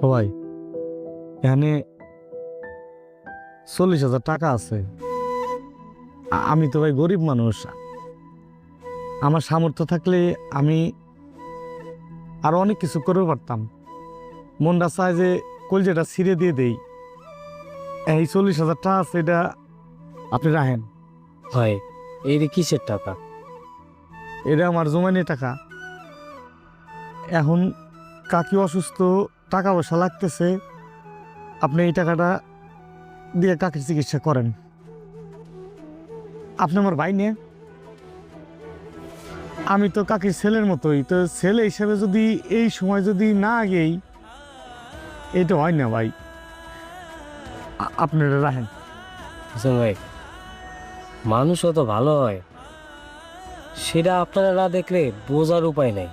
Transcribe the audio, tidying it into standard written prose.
ও ভাই, এখানে 40,000 টাকা আছে। আমি তো ভাই গরিব মানুষ। আমার সামর্থ্য থাকলে আমি আরো অনেক কিছু করে পারতাম। মনটা চায় যে কলজেটা ছিঁড়ে দিয়ে দেই। এই 40,000 টাকা আছে, এটা আপনি রাখেন। ভাই এই যে কিসের টাকা? এটা আমার জমাইনি টাকা। এখন কাকি অসুস্থ, টাকা পয়সা লাগতেছে, আপনি এই টাকাটা দিয়ে কাকির চিকিৎসা করেন। আপনি আমার ভাই নিয়ে, আমি তো কাকির ছেলের মতোই, তো ছেলে হিসেবে যদি এই সময় যদি না আগেই, এটা হয় না ভাই। আপনারা রাখেন। হাসান ভাই, মানুষও তো ভালো হয়, সেটা আপনারা না দেখলে বোঝার উপায় নেই।